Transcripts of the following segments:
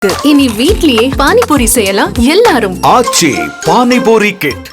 இனி வீட்லயே பானிபூரி செய்யலாம் எல்லாரும். ஆச்சி பானிபூரி கிட்.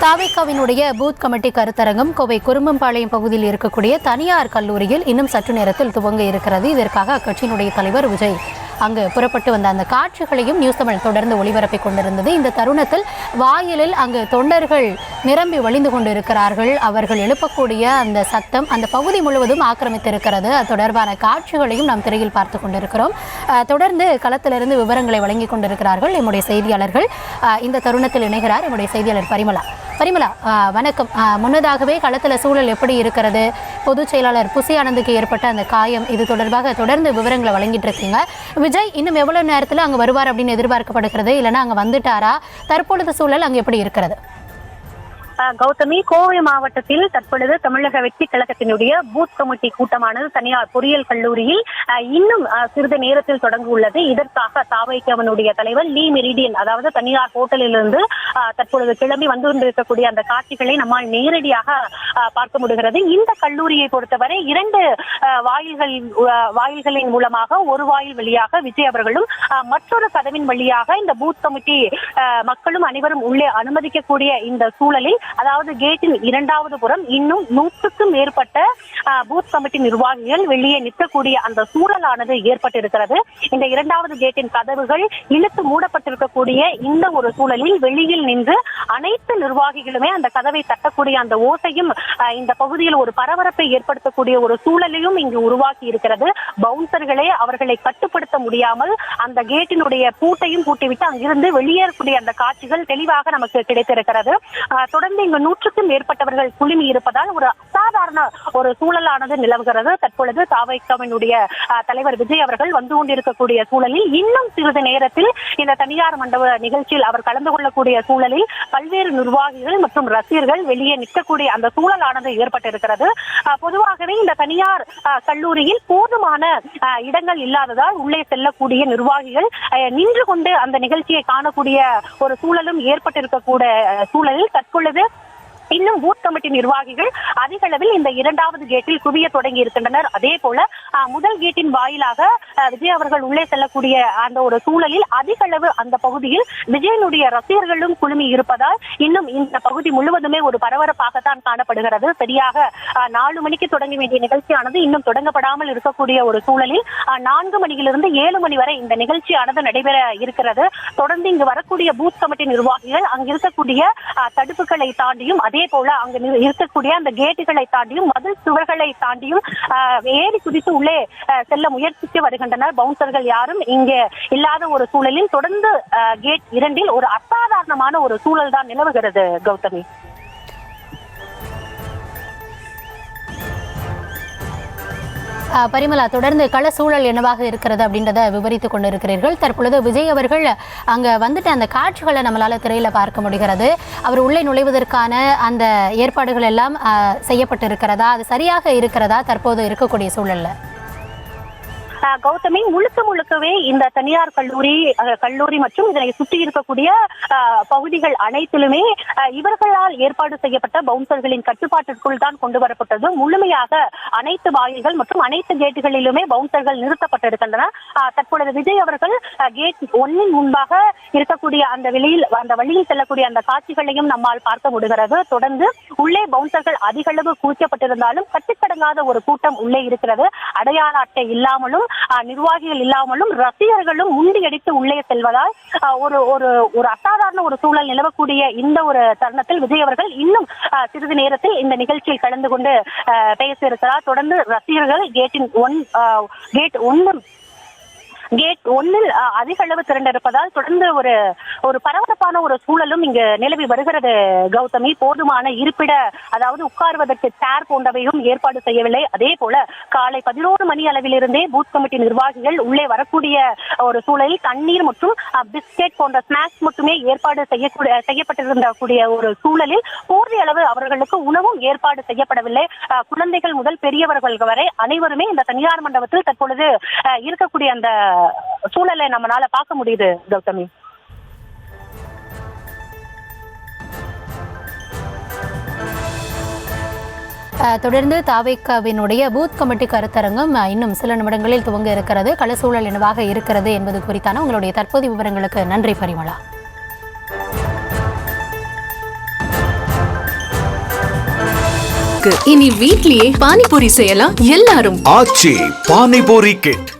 தாவேகாவினுடைய பூத் கமிட்டி கருத்தரங்கம் கோவை குரும்பம்பாளையம் பகுதியில் இருக்கக்கூடிய தனியார் கல்லூரியில் இன்னும் சற்று நேரத்தில் துவங்க இருக்கிறது. இதற்காக அக்கட்சியினுடைய தலைவர் விஜய் அங்கு புறப்பட்டு வந்த அந்த காட்சிகளையும் நியூஸ் தமிழ் தொடர்ந்து ஒளிபரப்பிக் கொண்டிருந்தது. இந்த தருணத்தில் வாயிலில் அங்கு தொண்டர்கள் நிரம்பி வழிந்து கொண்டிருக்கிறார்கள். அவர்கள் எழுப்பக்கூடிய அந்த சத்தம் அந்த பகுதி முழுவதும் ஆக்கிரமித்திருக்கிறது. அது தொடர்பான காட்சிகளையும் நாம் திரையில் பார்த்து கொண்டிருக்கிறோம். தொடர்ந்து களத்திலிருந்து விவரங்களை வழங்கி கொண்டிருக்கிறார்கள் நம்முடைய செய்தியாளர்கள். இந்த தருணத்தில் இணைகிறார் நம்முடைய செய்தியாளர் பரிமலா, வணக்கம். முன்னதாகவே களத்தில் சூழல் எப்படி இருக்கிறது? பொதுச் செயலாளர் புசி ஆனந்துக்கு ஏற்பட்ட அந்த காயம், இது தொடர்பாக தொடர்ந்து விவரங்களை வழங்கிட்டு இருக்கீங்க. விஜய் இன்னும் எவ்வளவு நேரத்தில் அங்கே வருவார் அப்படின்னு எதிர்பார்க்கப்படுகிறது, இல்லைன்னா அங்கே வந்துட்டாரா? தற்பொழுது சூழல் அங்கே எப்படி இருக்கிறது? கௌதமி, கோவை மாவட்டத்தில் தற்பொழுது தமிழக வெற்றி கழகத்தினுடைய பூத் கமிட்டி கூட்டமானது தனியார் பொறியியல் கல்லூரியில் இன்னும் சிறிது நேரத்தில் தொடங்க உள்ளது. இதற்காக தாவேகாவினுடைய தலைவர் லீ மெரிடியன், அதாவது தனியார் ஹோட்டலிலிருந்து தற்பொழுது கிளம்பி வந்து கொண்டிருக்கக்கூடிய அந்த காட்சிகளை நம்மால் நேரடியாக பார்க்க முடிகிறது. இந்த கல்லூரியை பொறுத்தவரை 2 வாயில்களின் மூலமாக, ஒரு வாயில் வழியாக விஜய் அவர்களும் மற்றொரு கதவின் வழியாக இந்த பூத் கமிட்டி மக்களும் அனைவரும் உள்ளே அனுமதிக்கக்கூடிய இந்த சூழலில், அதாவது கேட்டின் 2வது புறம் இன்னும் 100க்கும் மேற்பட்ட பூத் கமிட்டி நிர்வாகிகள் வெளியே நிற்கக்கூடிய அந்த சூழலானது ஏற்பட்டிருக்கிறது. இந்த 2வது கேட்டின் கதவுகள் இழுத்து மூடப்பட்டிருக்கக்கூடிய இந்த ஒரு சூழலில் வெளியில் நின்று அனைத்து நிர்வாகிகளுமே அந்த கதவை தட்டக்கூடிய அந்த ஓசையும் இந்த பகுதியில் ஒரு பரபரப்பை ஏற்படுத்தக்கூடிய ஒரு சூழலையும் இங்கு உருவாக்கி இருக்கிறது. பவுன்சர்களே அவர்களை கட்டுப்படுத்த முடியாமல் அந்த கேட்டினுடைய பூட்டையும் பூட்டிவிட்டு அங்கிருந்து வெளியேறக்கூடிய அந்த காட்சிகள் தெளிவாக நமக்கு கிடைத்திருக்கிறது. தொடர்ந்து இங்கு 100க்கும் மேற்பட்டவர்கள் குழுமி இருப்பதால் ஒரு அசாதாரண ஒரு சூழலானது நிலவுகிறது. தற்பொழுது தாவேகாவினுடைய தலைவர் விஜய் அவர்கள் வந்து கொண்டிருக்கக்கூடிய சூழலில் இன்னும் சிறிது நேரத்தில் இந்த தனியார் மண்டப நிகழ்ச்சியில் அவர் கலந்து கொள்ளக்கூடிய சூழலில் பல்வேறு நிர்வாகிகள் மற்றும் ரசிகர்கள் வெளியே நிற்கக்கூடிய அந்த சூழலானது ஏற்பட்டிருக்கிறது. பொதுவாகவே இந்த தனியார் கல்லூரியில் போதுமான இடங்கள் இல்லாததால் உள்ளே செல்லக்கூடிய நிர்வாகிகள் நின்று கொண்டு அந்த நிகழ்ச்சியை காணக்கூடிய ஒரு சூழலும் ஏற்பட்டிருக்கக்கூடிய சூழலில் தற்பொழுது இன்னும் பூத் கமிட்டி நிர்வாகிகள் அதிக அளவில் இந்த 2வது கேட்டில் குவிய தொடங்கி இருக்கின்றனர். அதே போல முதல் கேட்டின் வாயிலாக விஜய் அவர்கள் உள்ளே செல்லக்கூடிய அந்த ஒரு சூழலில் அதிக அளவு அந்த பகுதியில் விஜயனுடைய ரசிகர்களும் குழுமி இருப்பதால் இன்னும் இந்த பகுதி முழுவதுமே ஒரு பரபரப்பாகத்தான் காணப்படுகிறது. சரியாக 4 மணிக்கு தொடங்க வேண்டிய நிகழ்ச்சியானது இன்னும் தொடங்கப்படாமல் இருக்கக்கூடிய ஒரு சூழலில் 4 மணியிலிருந்து 7 மணி வரை இந்த நிகழ்ச்சியானது நடைபெற இருக்கிறது. தொடர்ந்து இங்கு வரக்கூடிய பூத் கமிட்டி நிர்வாகிகள் அங்கு இருக்கக்கூடிய தடுப்புகளை தாண்டியும், அதே போல அங்கு இருக்கக்கூடிய அந்த கேட்டுகளை தாண்டியும், மதில் சுவர்களை தாண்டியும் ஏறி குதித்து உள்ளே செல்ல முயற்சித்து வருகின்றனர். பவுன்சர்கள் யாரும் இங்கே இல்லாத ஒரு சூழலில் தொடர்ந்து கேட் 2ல் ஒரு அசாதாரணமான ஒரு சூழல் தான் நிலவுகிறது. கௌதமி, பரிமலா, தொடர்ந்து கள சூழல் என்னவாக இருக்கிறது அப்படின்றத விவரித்துக் கொண்டிருக்கிறீர்கள். தற்பொழுது விஜய் அவர்கள் அங்கே வந்துட்டு அந்த காட்சிகளை நம்மளால திரையில பார்க்க முடிகிறது. அவர் உள்ளே நுழைவதற்கான அந்த ஏற்பாடுகள் எல்லாம் செய்யப்பட்டிருக்கிறதா? அது சரியாக இருக்கிறதா தற்போது இருக்கக்கூடிய சூழல்ல? கௌதமி, முழுக்கவே இந்த தனியார் கல்லூரி மற்றும் இதனை சுற்றி இருக்கக்கூடிய பகுதிகள் அனைத்திலுமே இவர்களால் ஏற்பாடு செய்யப்பட்ட பவுன்சர்களின் கட்டுப்பாட்டிற்குள் தான் கொண்டு வரப்பட்டது. முழுமையாக அனைத்து வாயில்கள் மற்றும் அனைத்து கேட்டுகளிலுமே பவுன்சர்கள் நிறுத்தப்பட்டிருக்கின்றன. தற்பொழுது விஜய் அவர்கள் கேட் 1 முன்பாக இருக்கக்கூடிய அந்த வழியில் செல்லக்கூடிய அந்த காட்சிகளையும் நம்மால் பார்க்க முடிகிறது. தொடர்ந்து உள்ளே பவுன்சர்கள் அதிக அளவு குவிக்கப்பட்டிருந்தாலும் கட்டுக்கடங்காத ஒரு கூட்டம் உள்ளே இருக்கிறது. அடையாள அட்டை இல்லாமலும் நிர்வாகிகள் இல்லாமலும் ரசிகர்களும் முண்டியடித்து உள்ளே செல்வதால் ஒரு அசாதாரண ஒரு சூழல் நிலவக்கூடிய இந்த ஒரு தருணத்தில் விஜய் அவர்கள் இன்னும் சிறிது நேரத்தில் இந்த நிகழ்ச்சியில் கலந்து கொண்டு பேச இருக்கிறார். தொடர்ந்து ரசிகர்கள் கேட் 1 அதிக அளவு திரண்டிருப்பதால் தொடர்ந்து ஒரு பரபரப்பான ஒரு சூழலும் இங்கு நிலவி வருகிறது கௌதமி. போதுமான இருப்பிட, அதாவது உட்கார்வதற்கு சேர் போன்றவையும் ஏற்பாடு செய்யவில்லை. அதே போல காலை 11 மணி அளவிலிருந்தே பூத் கமிட்டி நிர்வாகிகள் உள்ளே வரக்கூடிய ஒரு சூழலில் தண்ணீர் மற்றும் பிஸ்கெட் போன்ற ஸ்நாக்ஸ் மட்டுமே ஏற்பாடு செய்யப்பட்டிருந்த கூடிய ஒரு சூழலில் போதிய அளவு அவர்களுக்கு உணவும் ஏற்பாடு செய்யப்படவில்லை. குழந்தைகள் முதல் பெரியவர்கள் வரை அனைவருமே இந்த தனியார் மண்டபத்தில் தற்பொழுது இருக்கக்கூடிய அந்த சூழலை நம்மளால பார்க்க முடியுது கௌதமி. தொடர்ந்து தாவேக்காவினுடைய பூத் கமிட்டி கருத்தரங்கம் இன்னும் சில நிமிடங்களில் துவங்க இருக்கிறது. களசூழல் என்னவாக இருக்கிறது என்பது குறித்தான உங்களுடைய தற்போதைய விவரங்களுக்கு நன்றி பரிமளா. இனி வீட்லயே பானிபூரி செய்யலாம் எல்லாரும். ஆச்சி பானிபூரி கிட்.